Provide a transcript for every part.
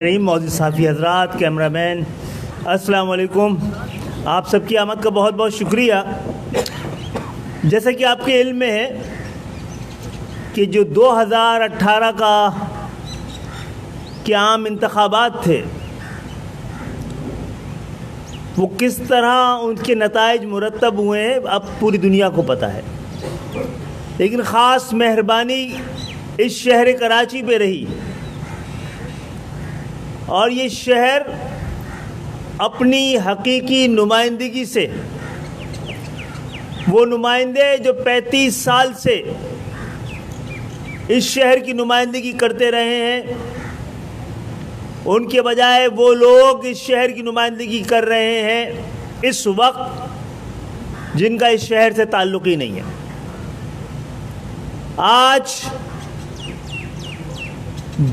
معزز صحافی حضرات، کیمرہ مین، السلام علیکم۔ آپ سب کی آمد کا بہت بہت شکریہ۔ جیسا کہ آپ کے علم میں ہے کہ جو 2018 کے عام انتخابات تھے وہ کس طرح ان کے نتائج مرتب ہوئے ہیں اب پوری دنیا کو پتہ ہے، لیکن خاص مہربانی اس شہر کراچی پہ رہی، اور یہ شہر اپنی حقیقی نمائندگی سے، وہ نمائندے جو 35 سال سے اس شہر کی نمائندگی کرتے رہے ہیں، ان کے بجائے وہ لوگ اس شہر کی نمائندگی کر رہے ہیں اس وقت جن کا اس شہر سے تعلق ہی نہیں ہے۔ آج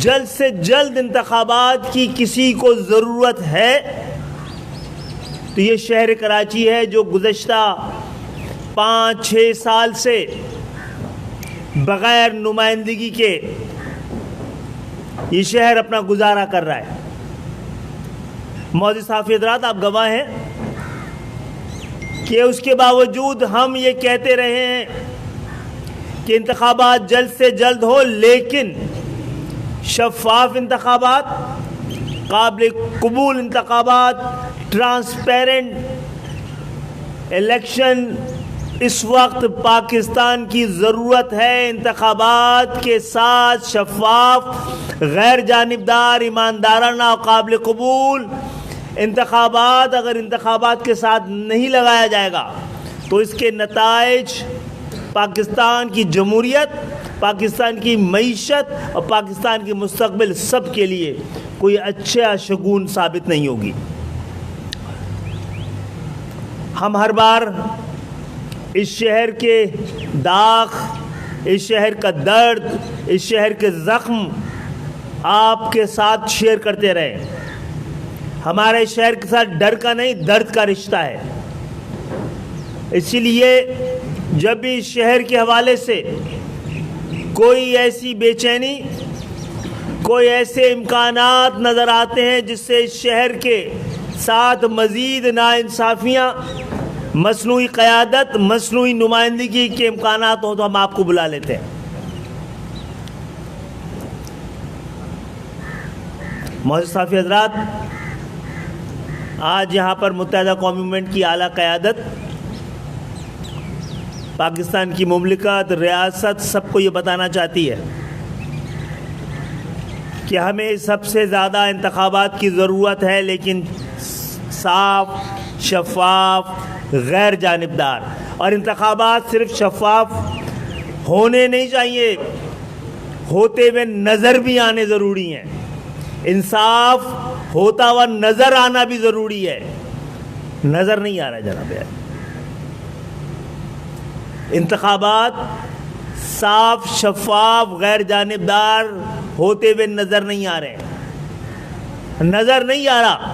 جلد سے جلد انتخابات کی کسی کو ضرورت ہے تو یہ شہر کراچی ہے، جو گزشتہ 5-6 سال سے بغیر نمائندگی کے یہ شہر اپنا گزارا کر رہا ہے۔ معزز صحافی حضرات، آپ گواہ ہیں کہ اس کے باوجود ہم یہ کہتے رہے ہیں کہ انتخابات جلد سے جلد ہو، لیکن شفاف انتخابات، قابل قبول انتخابات، ٹرانسپیرنٹ الیکشن اس وقت پاکستان کی ضرورت ہے۔ انتخابات کے ساتھ شفاف، غیر جانبدار، ایماندارانہ اور قابل قبول انتخابات اگر انتخابات کے ساتھ نہیں لگایا جائے گا تو اس کے نتائج پاکستان کی جمہوریت، پاکستان کی معیشت اور پاکستان کی مستقبل سب کے لیے کوئی اچھا شگون ثابت نہیں ہوگی۔ ہم ہر بار اس شہر کے داغ، اس شہر کا درد، اس شہر کے زخم آپ کے ساتھ شیئر کرتے رہے۔ ہمارے شہر کے ساتھ ڈر کا نہیں، درد کا رشتہ ہے۔ اسی لیے جب بھی اس شہر کے حوالے سے کوئی ایسی بے چینی، کوئی ایسے امکانات نظر آتے ہیں جس سے اس شہر کے ساتھ مزید ناانصافیاں، مصنوعی قیادت، مصنوعی نمائندگی کے امکانات ہوں تو ہم آپ کو بلا لیتے ہیں۔ معزز صحافی حضرات، آج یہاں پر متحدہ قومی موومنٹ کی اعلیٰ قیادت، پاکستان کی مملکت، ریاست سب کو یہ بتانا چاہتی ہے کہ ہمیں سب سے زیادہ انتخابات کی ضرورت ہے، لیکن صاف، شفاف، غیر جانبدار۔ اور انتخابات صرف شفاف ہونے نہیں چاہیے، ہوتے ہوئے نظر بھی آنے ضروری ہیں۔ انصاف ہوتا ہوا نظر آنا بھی ضروری ہے، نظر نہیں آ رہا جناب۔ انتخابات صاف، شفاف، غیر جانبدار ہوتے ہوئے نظر نہیں آ رہے، نظر نہیں آ رہا،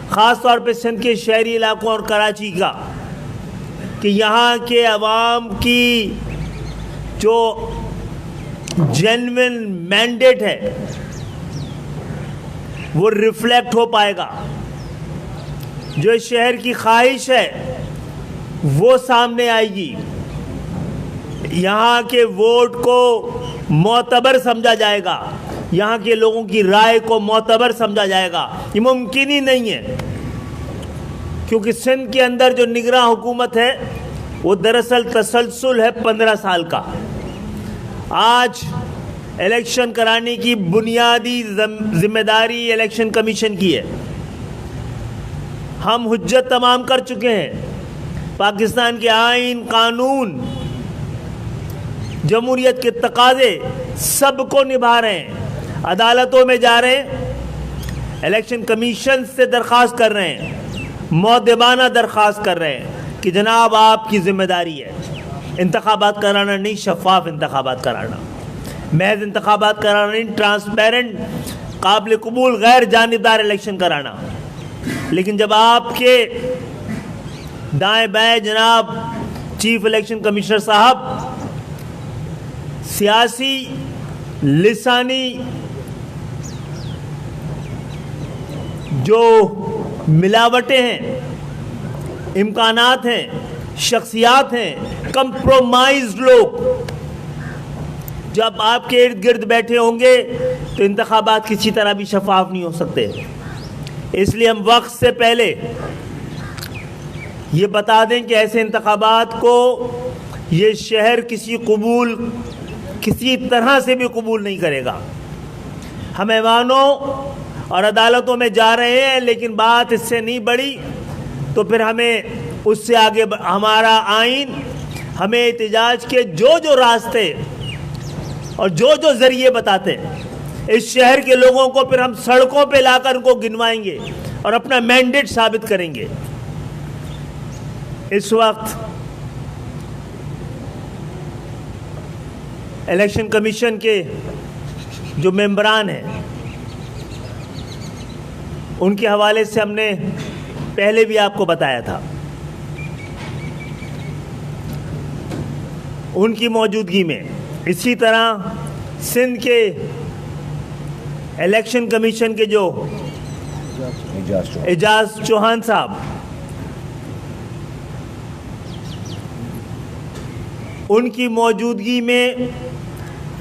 خاص طور پہ سندھ کے شہری علاقوں اور کراچی کا، کہ یہاں کے عوام کی جو جینوئن مینڈیٹ ہے وہ ریفلیکٹ ہو پائے گا، جو شہر کی خواہش ہے وہ سامنے آئے گی، یہاں کے ووٹ کو معتبر سمجھا جائے گا، یہاں کے لوگوں کی رائے کو معتبر سمجھا جائے گا۔ یہ ممکن ہی نہیں ہے، کیونکہ سندھ کے اندر جو نگراں حکومت ہے وہ دراصل تسلسل ہے 15 سال کا۔ آج الیکشن کرانے کی بنیادی ذمہ داری الیکشن کمیشن کی ہے۔ ہم حجت تمام کر چکے ہیں، پاکستان کے آئین، قانون، جمہوریت کے تقاضے سب کو نبھا رہے ہیں، عدالتوں میں جا رہے ہیں، الیکشن کمیشن سے درخواست کر رہے ہیں، مؤدبانہ درخواست کر رہے ہیں کہ جناب آپ کی ذمہ داری ہے انتخابات کرانا، نہیں شفاف انتخابات کرانا، محض انتخابات کرانا نہیں، ٹرانسپیرنٹ، قابل قبول، غیر جانبدار الیکشن کرانا۔ لیکن جب آپ کے دائیں بائیں جناب چیف الیکشن کمشنر صاحب سیاسی، لسانی جو ملاوٹیں ہیں، امکانات ہیں، شخصیات ہیں، کمپرومائزڈ لوگ جب آپ کے ارد گرد بیٹھے ہوں گے تو انتخابات کسی طرح بھی شفاف نہیں ہو سکتے. اس لیے ہم وقت سے پہلے یہ بتا دیں کہ ایسے انتخابات کو یہ شہر کسی طرح سے بھی قبول نہیں کرے گا. ہم ایوانوں اور عدالتوں میں جا رہے ہیں لیکن بات اس سے نہیں بڑھی تو پھر ہمیں اس سے آگے ہمارا آئین ہمیں احتجاج کے جو راستے اور جو ذریعے بتاتے ہیں اس شہر کے لوگوں کو پھر ہم سڑکوں پہ لا کر ان کو گنوائیں گے اور اپنا مینڈیٹ ثابت کریں گے. اس وقت الیکشن کمیشن کے جو ممبران ہیں ان کے حوالے سے ہم نے پہلے بھی آپ کو بتایا تھا. ان کی موجودگی میں اسی طرح سندھ کے الیکشن کمیشن کے جو اعجاز چوہان صاحب، ان کی موجودگی میں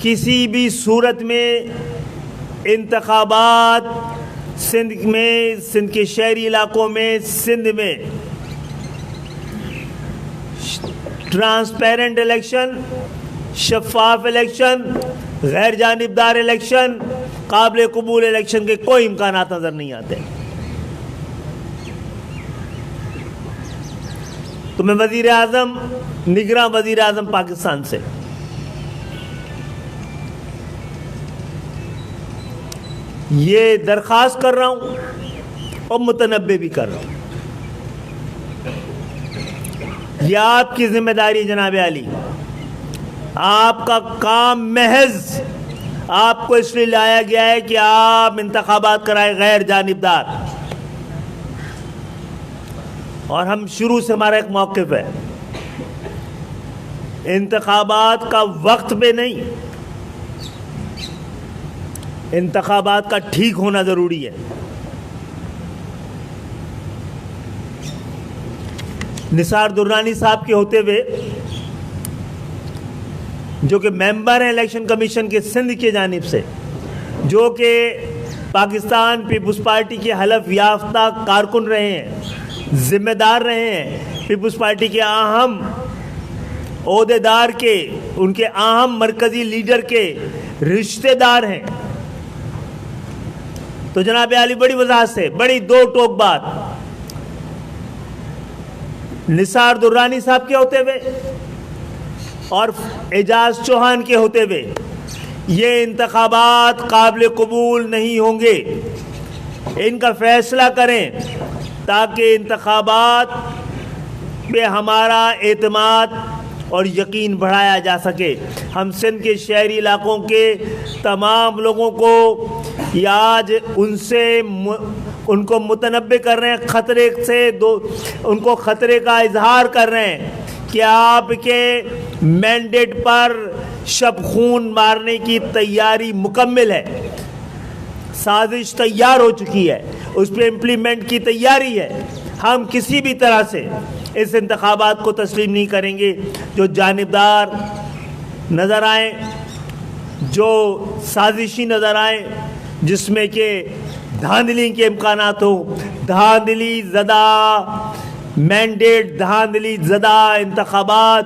کسی بھی صورت میں انتخابات سندھ کے شہری علاقوں میں، سندھ میں ٹرانسپیرنٹ الیکشن، شفاف الیکشن، غیر جانبدار الیکشن، قابل قبول الیکشن کے کوئی امکانات نظر نہیں آتے. تو میں وزیر اعظم، نگراں وزیر اعظم پاکستان سے یہ درخواست کر رہا ہوں اور متنبع بھی کر رہا ہوں، یہ آپ کی ذمہ داری جناب عالی. آپ کا کام محض آپ کو اس لیے لایا گیا ہے کہ آپ انتخابات کرائیں غیر جانبدار، اور ہم شروع سے ہمارا ایک موقف ہے انتخابات کا وقت پہ نہیں، انتخابات کا ٹھیک ہونا ضروری ہے. نثار درانی صاحب کے ہوتے ہوئے جو کہ ممبر ہیں الیکشن کمیشن کے سندھ کی جانب سے، جو کہ پاکستان پیپلز پارٹی کے حلف یافتہ کارکن رہے ہیں، ذمہ دار رہے ہیں، پیپلز پارٹی کے اہم عہدیدار کے، ان کے اہم مرکزی لیڈر کے رشتہ دار ہیں. تو جناب عالی بڑی وضاحت سے، بڑی دو ٹوک بات، نثار درانی صاحب کے ہوتے ہوئے اور اعجاز چوہان کے ہوتے ہوئے یہ انتخابات قابل قبول نہیں ہوں گے. ان کا فیصلہ کریں تاکہ انتخابات پہ ہمارا اعتماد اور یقین بڑھایا جا سکے. ہم سندھ کے شہری علاقوں کے تمام لوگوں کو آج ان کو متنبع کر رہے ہیں، خطرے سے ان کو خطرے کا اظہار کر رہے ہیں کہ آپ کے مینڈیٹ پر شب خون مارنے کی تیاری مکمل ہے، سازش تیار ہو چکی ہے، اس پہ امپلیمنٹ کی تیاری ہے. ہم کسی بھی طرح سے اس انتخابات کو تسلیم نہیں کریں گے جو جانبدار نظر آئیں، جو سازشی نظر آئیں، جس میں کہ دھاندلی کے امکانات ہوں، دھاندلی زدہ مینڈیٹ، دھاندلی زدہ انتخابات،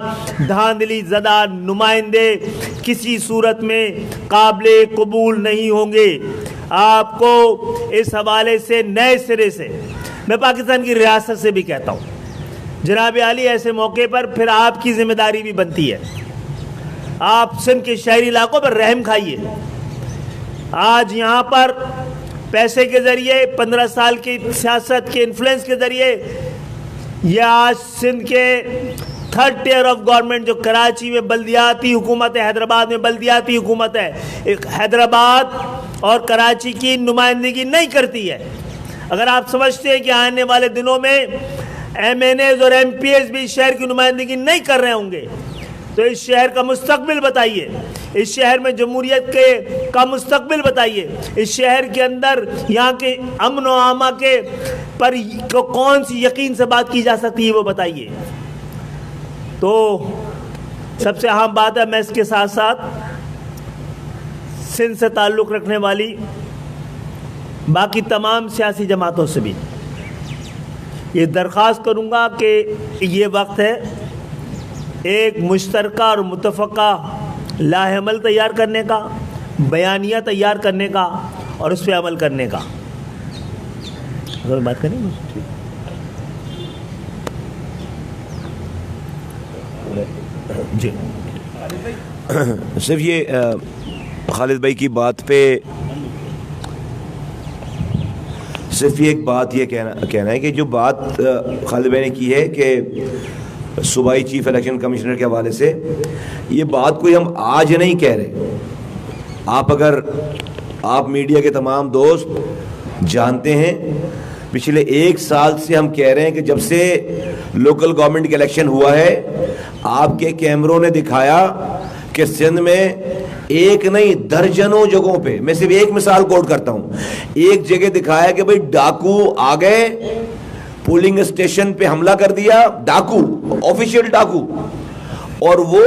دھاندلی زدہ نمائندے کسی صورت میں قابل قبول نہیں ہوں گے. آپ کو اس حوالے سے نئے سرے سے میں پاکستان کی ریاست سے بھی کہتا ہوں جناب عالی، ایسے موقع پر پھر آپ کی ذمہ داری بھی بنتی ہے. آپ سندھ کے شہری علاقوں پر رحم کھائیے. آج یہاں پر پیسے کے ذریعے، 15 سال کی سیاست کے انفلوئنس کے ذریعے، یہ آج سندھ کے تھرڈ ٹیئر آف گورنمنٹ جو کراچی میں بلدیاتی حکومت ہے، حیدرآباد میں بلدیاتی حکومت ہے، حیدرآباد اور کراچی کی نمائندگی نہیں کرتی ہے. اگر آپ سمجھتے ہیں کہ آنے والے دنوں میں ایم این ایز اور ایم پی ایز بھی شہر کی نمائندگی نہیں کر رہے ہوں گے تو اس شہر کا مستقبل بتائیے. اس شہر میں جمہوریت کا مستقبل بتائیے. اس شہر کے اندر یہاں کے امن و امان کے پر کون سی یقین سے بات کی جا سکتی ہے وہ بتائیے. تو سب سے اہم بات ہے, میں اس کے ساتھ ساتھ سندھ سے تعلق رکھنے والی باقی تمام سیاسی جماعتوں سے بھی یہ درخواست کروں گا کہ یہ وقت ہے ایک مشترکہ اور متفقہ لاہ عمل تیار کرنے کا, بیانیہ تیار کرنے کا اور اس پہ عمل کرنے کا. بات کریں جی. صرف یہ خالد بھائی کی بات پہ صرف ایک بات یہ کہنا ہے کہ جو بات خالد بھائی نے کی ہے کہ صوبائی چیف الیکشن کمشنر کے حوالے سے, یہ بات کوئی ہم آج نہیں کہہ رہے. آپ میڈیا کے تمام دوست جانتے ہیں پچھلے 1 سال سے ہم کہہ رہے ہیں کہ جب سے لوکل گورنمنٹ کے الیکشن ہوا ہے آپ کے کیمروں نے دکھایا کہ سندھ میں ایک نہیں درجنوں جگہوں پہ, میں صرف ایک مثال کوٹ کرتا ہوں, ایک جگہ دکھایا کہ بھئی ڈاکو آ گئے, پولنگ اسٹیشن پہ حملہ کر دیا, ڈاکو, آفیشیل ڈاکو, اور وہ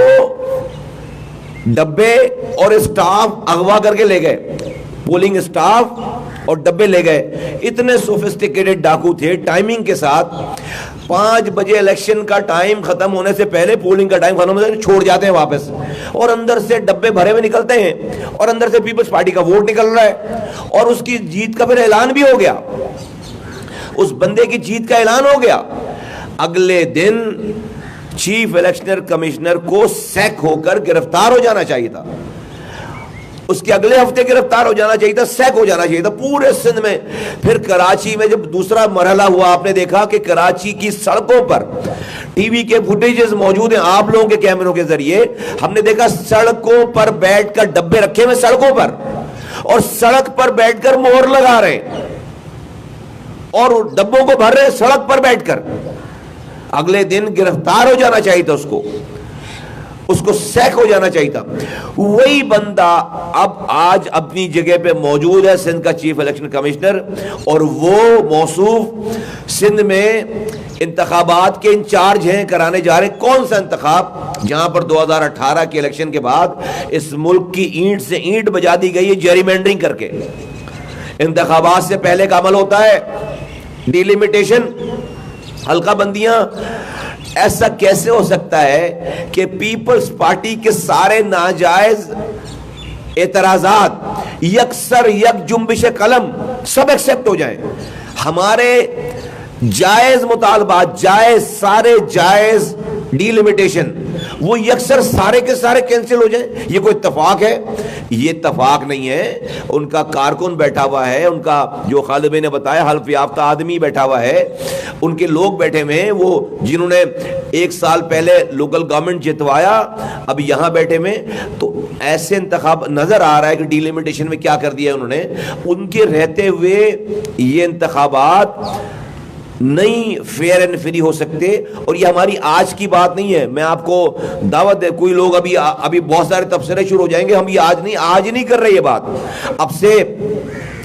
ڈبے اور اسٹاف اغوا کر کے لے گئے, پولنگ اسٹاف اور ڈبے لے گئے. اتنے سوفسٹیکیٹڈ ڈاکو تھے. ٹائمنگ کے ساتھ 5 بجے الیکشن کا ٹائم ختم ہونے سے پہلے پولنگ کا ٹائم ختم ہونے سے چھوڑ جاتے ہیں واپس, اور اندر سے ڈبے بھرے ہوئے نکلتے ہیں, اور اندر سے پیپلز پارٹی کا ووٹ نکل رہا ہے, اور اس کی جیت کا پھر اعلان بھی ہو گیا, اس بندے کی جیت کا اعلان ہو گیا. اگلے دن چیف الیکشنر کمشنر کو سیک ہو کر گرفتار ہو جانا چاہیے تھا, اس کے اگلے ہفتے گرفتار ہو جانا چاہیے تھا, سیک ہو جانا چاہیے تھا پورے سندھ میں. پھر کراچی میں جب دوسرا مرحلہ ہوا, آپ نے دیکھا کہ کراچی کی سڑکوں پر ٹی وی کے فوٹیجز موجود ہیں, آپ لوگوں کے کیمروں کے ذریعے ہم نے دیکھا سڑکوں پر بیٹھ کر ڈبے رکھے ہوئے سڑکوں پر, اور سڑک پر بیٹھ کر مہر لگا رہے ہیں اور ڈبوں کو بھر رہے ہیں سڑک پر بیٹھ کر. اگلے دن گرفتار ہو جانا چاہیے تھا, اس کو سیک ہو جانا چاہیے تھا. وہی بندہ اب آج اپنی جگہ پہ موجود ہے, سندھ کا چیف الیکشن کمشنر, اور وہ موصوف سندھ میں انتخابات کے انچارج ہیں, کرانے جا رہے ہیں. کون سا انتخاب جہاں پر 2018 کے الیکشن کے بعد اس ملک کی اینٹ سے اینٹ بجا دی گئی ہے جیری مینڈرنگ کر کے. انتخابات سے پہلے کا عمل ہوتا ہے ڈیلیمیٹیشن, حلقہ بندیاں. ایسا کیسے ہو سکتا ہے کہ پیپلز پارٹی کے سارے ناجائز اعتراضات یکسر یک جنبش قلم سب ایکسپٹ ہو جائیں, ہمارے جائز مطالبات, جائز سارے جائز ڈیلیمیٹیشن وہ یکسر سارے کے سارے کینسل ہو جائیں؟ یہ کوئی اتفاق ہے؟ یہ اتفاق نہیں ہے. ان کا کارکن بیٹھا ہوا ہے, ان کا جو خالد بھائی نے بتایا حلف یافتہ آدمی بیٹھا ہوا ہے, ان کے لوگ بیٹھے ہوئے ہیں, وہ جنہوں نے 1 سال پہلے لوکل گورنمنٹ جتوایا اب یہاں بیٹھے ہوئے. تو ایسے انتخاب نظر آ رہا ہے کہ ڈیلیمیٹیشن میں کیا کر دیا انہوں نے. ان کے رہتے ہوئے یہ انتخابات نہیں فیئر اینڈ فری ہو سکتے. اور یہ ہماری آج کی بات نہیں ہے, میں آپ کو دعوت دے, کوئی لوگ ابھی بہت سارے تبصرے شروع ہو جائیں گے, ہم یہ آج نہیں کر رہے یہ بات. اب سے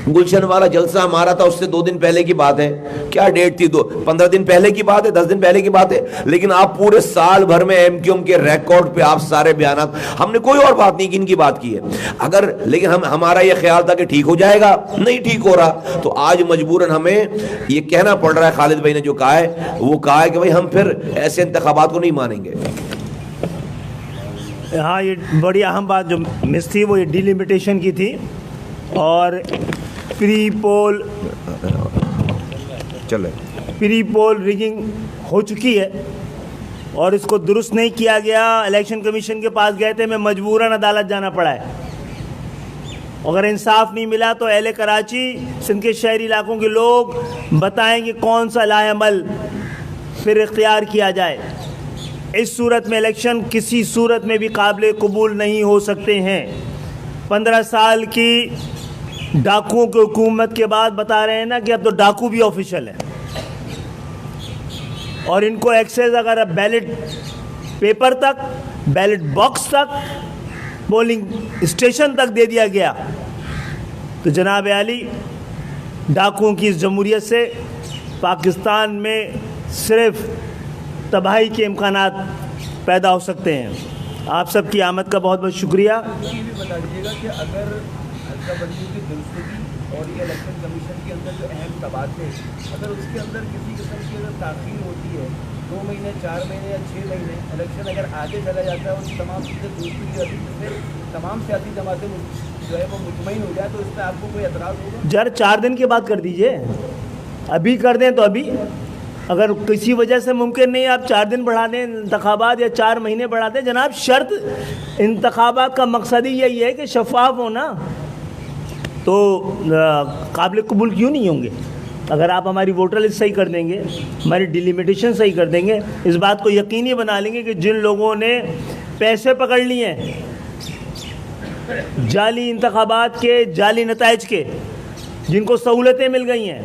گلشن والا جلسہ ہمارا تھا, اس سے 2 دن پہلے کی بات ہے. کیا ڈیٹ تھی؟ 15 دن پہلے کی بات ہے, 10 دن پہلے کی بات ہے. لیکن آپ پورے سال بھر میں ایم کیو ایم کے ریکارڈ پہ آپ سارے بیانات, ہم نے کوئی اور بات نہیں کی, ان کی بات کی ہے. لیکن ہمارا یہ خیال تھا کہ ٹھیک ہو جائے گا, نہیں ٹھیک ہو رہا, تو آج مجبوراً ہمیں یہ کہنا پڑ رہا ہے. خالد بھائی نے جو کہا ہے وہ کہا ہے کہ بھائی ہم پھر ایسے انتخابات کو نہیں مانیں گے. ہاں, یہ بڑی اہم بات جو مس تھی وہ یہ ڈیلیمیٹیشن کی تھی, اور پری پول ریگنگ ہو چکی ہے اور اس کو درست نہیں کیا گیا. الیکشن کمیشن کے پاس گئے تھے, میں مجبوراً عدالت جانا پڑا ہے. اگر انصاف نہیں ملا تو اہل کراچی, سندھ کے شہری علاقوں کے لوگ بتائیں گے کون سا لاہ عمل پھر اختیار کیا جائے. اس صورت میں الیکشن کسی صورت میں بھی قابل قبول نہیں ہو سکتے ہیں. 15 سال کی ڈاکوؤں کی حکومت کے بعد بتا رہے ہیں نا کہ اب تو ڈاکو بھی آفیشل ہے, اور ان کو ایکسیس اگر اب بیلٹ پیپر تک, بیلٹ باکس تک, پولنگ اسٹیشن تک دے دیا گیا تو جناب عالی ڈاکوؤں کی اس جمہوریت سے پاکستان میں صرف تباہی کے امکانات پیدا ہو سکتے ہیں. آپ سب کی آمد کا بہت بہت شکریہ. یہ بھی بتا دیجیے گا کہ اگر حلقہ بندی کی درستگی اور یہ الیکشن کمیشن کے اندر جو اہم تبادلے اگر اس کے اندر کسی قسم کی اگر تاخیر ہوتی ہے 2 مہینے 4 مہینے یا 6 مہینے الیکشن اگر آگے چلا جاتا ہے اور تمام چیزیں درست کی جاتی تو پھر تمام سیاسی جماعتیں جو ہے وہ مطمئن ہو جائے تو اس پہ آپ کو کوئی اعتراض ہوگا؟ جر 4 دن کے بعد کر دیجئے, ابھی کر دیں تو ابھی, اگر کسی وجہ سے ممکن نہیں آپ 4 دن بڑھا دیں انتخابات یا 4 مہینے بڑھا دیں. جناب شرط انتخابات کا مقصد ہی یہی ہے کہ شفاف ہونا, تو قابل قبول کیوں نہیں ہوں گے؟ اگر آپ ہماری ووٹر لسٹ صحیح کر دیں گے, ہماری ڈیلیمیٹیشن صحیح کر دیں گے, اس بات کو یقینی بنا لیں گے کہ جن لوگوں نے پیسے پکڑ لیے ہیں جعلی انتخابات کے, جعلی نتائج کے, جن کو سہولتیں مل گئی ہیں,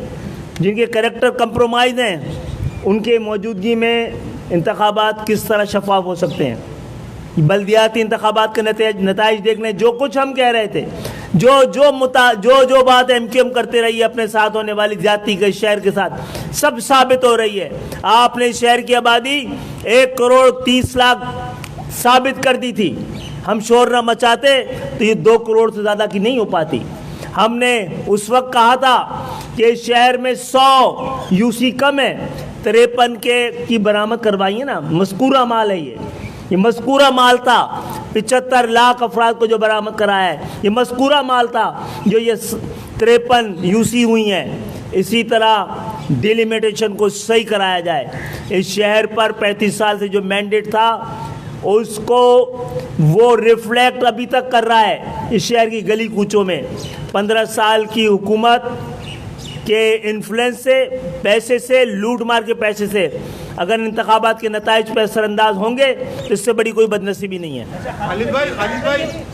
جن کے کریکٹر کمپرومائز ہیں, ان کے موجودگی میں انتخابات کس طرح شفاف ہو سکتے ہیں. بلدیاتی انتخابات کے نتائج دیکھ لیں, جو کچھ ہم کہہ رہے تھے, جو بات ایم کیو ایم کرتے رہی ہے اپنے ساتھ ہونے والی زیادتی کے شہر کے ساتھ, سب ثابت ہو رہی ہے. آپ نے شہر کی آبادی 1,30,00,000 ثابت کر دی تھی. ہم شور نہ مچاتے تو یہ 2 کروڑ سے زیادہ کی نہیں ہو پاتی. ہم نے اس وقت کہا تھا کہ شہر میں 100 یو سی کم ہے, 53 کی برآمد کروائی ہے نا, مذکورہ مال ہے یہ مذکورہ مال تھا. 75 لاکھ افراد کو جو برآمد کرایا ہے یہ مذکورہ مال تھا, جو یہ 53 یو سی ہوئی ہیں. اسی طرح ڈیلیمیٹیشن کو صحیح کرایا جائے. اس شہر پر 35 سال سے جو مینڈیٹ تھا اس کو وہ ریفلیکٹ ابھی تک کر رہا ہے اس شہر کی گلی کوچوں میں. 15 سال کی حکومت کے انفلوئنس سے, پیسے سے, لوٹ مار کے پیسے سے اگر انتخابات کے نتائج پہ اثر انداز ہوں گے تو اس سے بڑی کوئی بدنصیبی نہیں ہے. خالد بھائی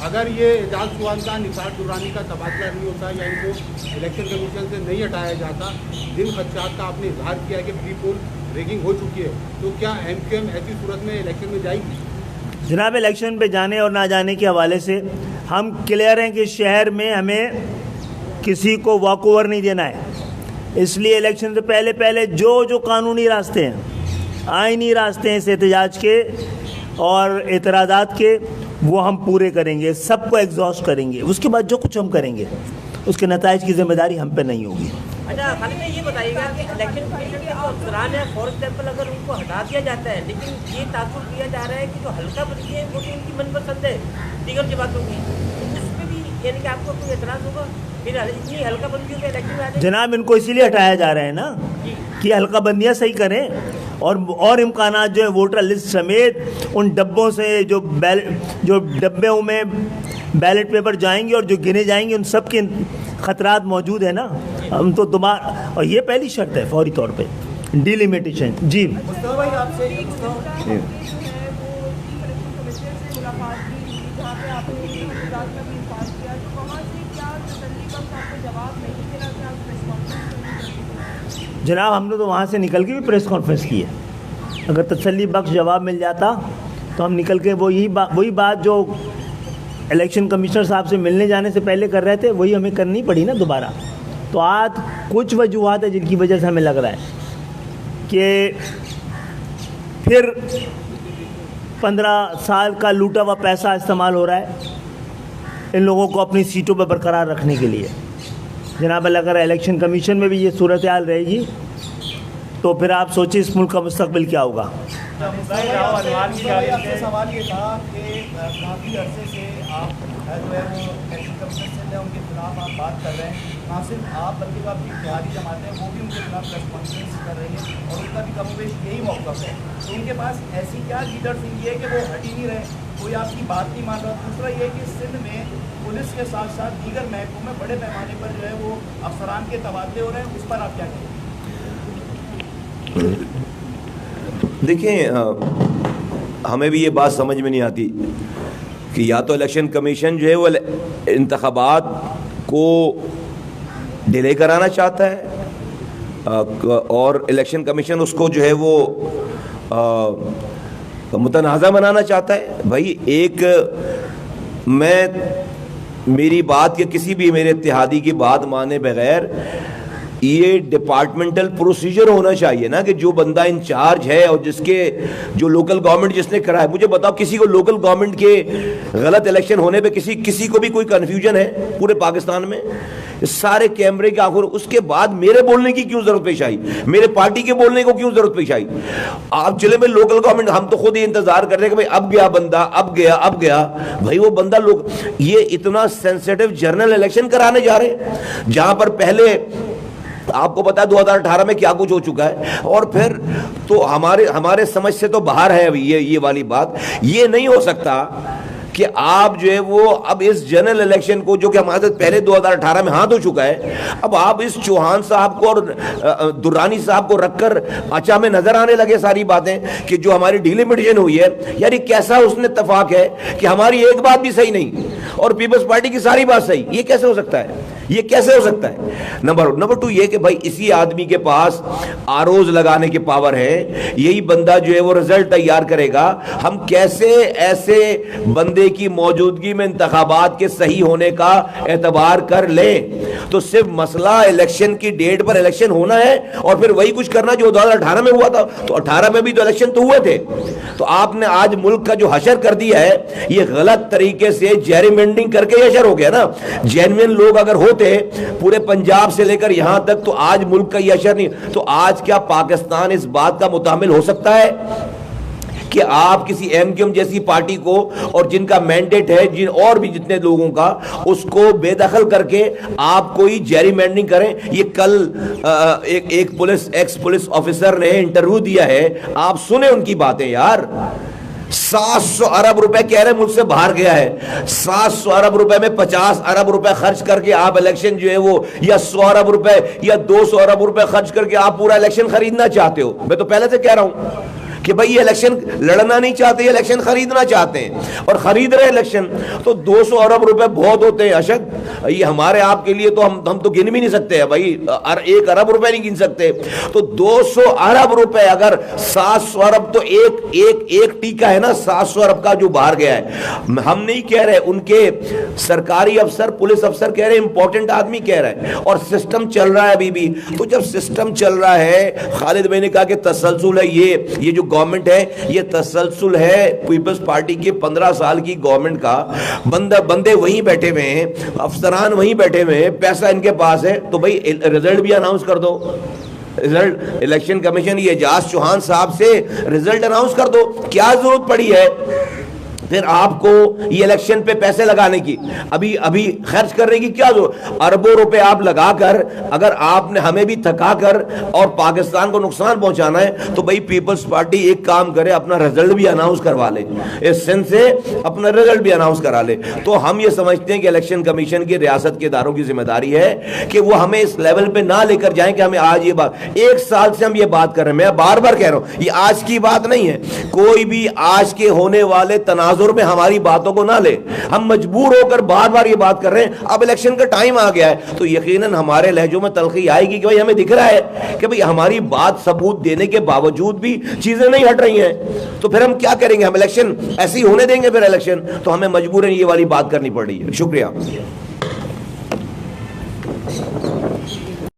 اگر یہ اعجاز چوہان کا, نثار درانی کا تبادلہ نہیں ہوتا یا ان کو الیکشن کمیشن سے نہیں ہٹایا جاتا, جن خدشات کا آپ نے اظہار کیا ہے کہ پری پول ریگنگ ہو چکی ہے, تو کیا ایم کیو ایم ایسی صورت میں الیکشن میں جائے گی؟ جناب الیکشن پہ جانے اور نہ جانے کے حوالے سے ہم کلیئر ہیں کہ شہر میں ہمیں کسی کو واک اوور نہیں دینا ہے. اس لیے الیکشن سے پہلے جو قانونی راستے ہیں, آئینی راستے ہیں اس احتجاج کے اور اعتراضات کے, وہ ہم پورے کریں گے, سب کو ایگزاسٹ کریں گے. اس کے بعد جو کچھ ہم کریں گے اس کے نتائج کی ذمہ داری ہم پہ نہیں ہوگی. اچھا خالد بھائی یہ بتائیے گا کہ الیکشن کمیشن کے جو افسران ہیں فار ایگزامپل اگر ان کو ہٹا دیا جاتا ہے, لیکن یہ تاثر دیا جا رہا ہے کہ جو حلقہ بندی ہے وہ بھی ان کی من پسند ہے دیگر جماعتوں کی, اس پہ بھی یعنی کہ آپ کو کوئی اعتراض ہوگا؟ پھر اتنی حلقہ بندیوں کے الیکشن میں آ جائے. جناب ان کو اسی لیے ہٹایا جا رہا ہے نا کہ حلقہ بندیاں صحیح کریں اور امکانات جو ہے ووٹر لسٹ سمیت ان ڈبوں سے جو ڈبوں میں بیلٹ پیپر جائیں گے اور جو گنے جائیں گے ان سب کے خطرات موجود ہیں نا. ہم تو دوبارہ, اور یہ پہلی شرط ہے فوری طور پہ ڈیلیمیٹیشن. جی مصطفیٰ بھائی آپ سے جناب ہم نے تو وہاں سے نکل کے بھی پریس کانفرنس کی ہے. اگر تسلی بخش جواب مل جاتا تو ہم نکل کے وہی بات جو الیکشن کمشنر صاحب سے ملنے جانے سے پہلے کر رہے تھے وہی ہمیں کرنی پڑی نا دوبارہ. تو آج کچھ وجوہات ہیں جن کی وجہ سے ہمیں لگ رہا ہے کہ پھر 15 سال کا لوٹا ہوا پیسہ استعمال ہو رہا ہے ان لوگوں کو اپنی سیٹوں پر برقرار رکھنے کے لیے. جناب اگر الیکشن کمیشن میں بھی یہ صورتحال رہے گی تو پھر آپ سوچیں اس ملک کا مستقبل کیا ہوگا. سوال یہ تھا کہ کافی عرصے سے آپ جو ہے وہ الیکشن کمیشن سے ان کے خلاف آپ بات کر رہے ہیں, نہ صرف آپ بلکہ آپ کی اتحادی جماعتیں وہ بھی ان کے خلاف پریس کانفرنس کر رہی ہیں اور ان کا بھی کم و بیش یہی موقف ہے. تو ان کے پاس ایسی کیا لیڈرز ہوئی ہے کہ وہ ہٹ ہی نہیں رہے, کوئی آپ کی بات نہیں مان رہا. دوسرا یہ کہ سندھ میں پولیس کے ساتھ ساتھ دیگر محکموں میں بڑے پیمانے پر جو ہے وہ افسران کے تبادلے ہو رہے ہیں, اس پر آپ کیا کہیں؟ دیکھیں ہمیں بھی یہ بات سمجھ میں نہیں آتی کہ یا تو الیکشن کمیشن جو ہے وہ انتخابات کو ڈیلے کرانا چاہتا ہے اور الیکشن کمیشن اس کو جو ہے وہ متنازع بنانا چاہتا ہے. بھائی ایک میں میری بات یا کسی بھی میرے اتحادی کی بات مانے بغیر یہ ڈپارٹمنٹل پروسیجر ہونا چاہیے نا کہ جو بندہ انچارج ہے اور جس کے جو لوکل گورنمنٹ جس نے کرا ہے, مجھے بتاؤ کسی کو لوکل گورنمنٹ کے غلط الیکشن ہونے پہ کسی کو بھی کوئی کنفیوژن ہے پورے پاکستان میں؟ سارے کیمرے کے آخر اس کے بعد میرے بولنے کی کیوں ضرورت پیش آئی, میرے پارٹی کے بولنے کو کیوں ضرورت پیش آئی؟ آپ چلے میں لوکل گورنمنٹ, ہم تو خود ہی انتظار کر رہے ہیں کہ بھائی اب گیا بندہ, اب گیا بھائی وہ بندہ. لوگ یہ اتنا سینسیٹیو جنرل الیکشن کرانے جا رہے ہیں جہاں پر پہلے آپ کو پتا ہے 2018 میں کیا کچھ ہو چکا ہے, اور پھر تو ہمارے سمجھ سے تو باہر ہے ابھی یہ والی بات. یہ نہیں ہو سکتا کہ آپ جو ہے وہ اب اس جنرل الیکشن کو جو کہ ہمارے پہلے 2018 میں ہاتھ ہو چکا ہے, اب آپ اس چوہان صاحب کو اور درانی صاحب کو رکھ کر اچھا میں نظر آنے لگے ساری باتیں کہ جو ہماری ڈیلیمیٹیشن ہوئی ہے. یار یہ کیسا اس نے اتفاق ہے کہ ہماری ایک بات بھی صحیح نہیں اور پیپلز پارٹی کی ساری بات صحیح؟ یہ کیسے ہو سکتا ہے؟ یہ کیسے ہو سکتا ہے؟ نمبر 2 یہ کہ بھائی اسی آدمی کے پاس آروز لگانے کی پاور ہے, یہی بندہ جو ہے وہ رزلٹ تیار کرے گا. ہم کیسے ایسے بندے کی موجودگی میں انتخابات کے صحیح ہونے کا اعتبار کر لیں؟ تو صرف مسئلہ الیکشن کی ڈیٹ پر الیکشن ہونا ہے اور پھر وہی کچھ کرنا جو 2018 میں ہوا تھا. تو 18 میں بھی تو الیکشن تو ہوئے تھے. تو آپ نے آج ملک کا جو حشر کر دیا ہے یہ غلط طریقے سے جیریمنڈنگ کر کے حشر ہو گیا نا. جینوین لوگ اگر ہوتے پورے پنجاب سے لے کر یہاں تک تو آج ملک کا یہ حشر نہیں. تو آج کیا پاکستان اس بات کا متحمل ہو سکتا ہے کہ آپ کسی ایم کیو ایم جیسی پارٹی کو اور جن کا مینڈیٹ ہے اور بھی جتنے لوگوں کا اس کو بے دخل کر کے آپ کوئی جیری مینڈنگ کریں؟ یہ کل ایک ایکس پولیس آفیسر نے انٹرویو دیا ہے, آپ سنیں ان کی باتیں. یار 700 ارب روپے کہہ رہے ملک سے باہر گیا ہے. 700 ارب روپے میں 50 ارب روپے خرچ کر کے آپ الیکشن جو ہے وہ یا 100 ارب روپے یا 200 ارب روپے خرچ کر کے آپ پورا الیکشن خریدنا چاہتے ہو. میں تو پہلے سے کہہ رہا ہوں کہ بھئی یہ الیکشن لڑنا نہیں چاہتے, یہ الیکشن خریدنا چاہتے ہیں اور خرید رہے الیکشن. تو 200 ارب روپے بہت ہوتے ہیں اشد, یہ ہمارے آپ کے لیے تو ہم تو گن بھی نہیں سکتے ہیں بھائی, 1 ارب روپے نہیں گن سکتے. تو 200 ارب روپے اگر 700 ارب تو ایک ٹیکا ہے نا 700 ارب کا جو باہر گیا ہے. ہم نہیں کہہ رہے, ان کے سرکاری افسر پولیس افسر کہہ رہے, امپورٹنٹ آدمی کہہ رہا ہے, اور سسٹم چل رہا ہے ابھی بھی. تو جب سسٹم چل رہا ہے, خالد بھائی نے کہا کہ تسلسل ہے, یہ جو گورنمنٹ ہے یہ تسلسل ہے پیپلز پارٹی کے 15 سال کی گورنمنٹ کا. بندے وہیں بیٹھے ہوئے ہیں, افسران وہیں بیٹھے ہوئے ہیں, پیسہ ان کے پاس ہے. تو بھئی رزلٹ بھی اناؤنس کر دو. رزلٹ الیکشن کمیشن یہ اعجاز چوہان صاحب سے رزلٹ اناؤنس کر دو. کیا ضرورت پڑی ہے پھر آپ کو یہ الیکشن پہ پیسے لگانے کی, ابھی خرچ کرنے کی کیا ضرورت؟ اربوں روپے آپ لگا کر اگر آپ نے ہمیں بھی تھکا کر اور پاکستان کو نقصان پہنچانا ہے تو بھئی پیپلز پارٹی ایک کام کرے, اپنا رزلٹ بھی اناؤنس کروا لے, اس سن سے اپنا رزلٹ بھی اناؤنس کرا لے. تو ہم یہ سمجھتے ہیں کہ الیکشن کمیشن کی ریاست کے اداروں کی ذمہ داری ہے کہ وہ ہمیں اس لیول پہ نہ لے کر جائیں کہ ہمیں آج یہ بات, 1 سال سے ہم یہ بات کر رہے ہیں, میں بار بار کہہ رہا ہوں یہ آج کی بات نہیں ہے. کوئی بھی آج کے ہونے والے تناظر میں ہماری باتوں کو نہ لے, ہم مجبور ہو کر بار بار یہ بات کر رہے ہیں. اب الیکشن کا ٹائم آ گیا ہے تو یقیناً ہمارے لہجوں میں تلخی آئے گی کہ بھئی ہمیں دکھ رہا ہے کہ بھئی ہماری بات ثبوت دینے کے باوجود بھی چیزیں نہیں ہٹ رہی ہیں. تو پھر ہم کیا کریں گے؟ ہم الیکشن ایسے ہی ہونے دیں گے؟ پھر الیکشن تو ہمیں مجبوراً یہ والی بات کرنی پڑ رہی ہے. شکریہ.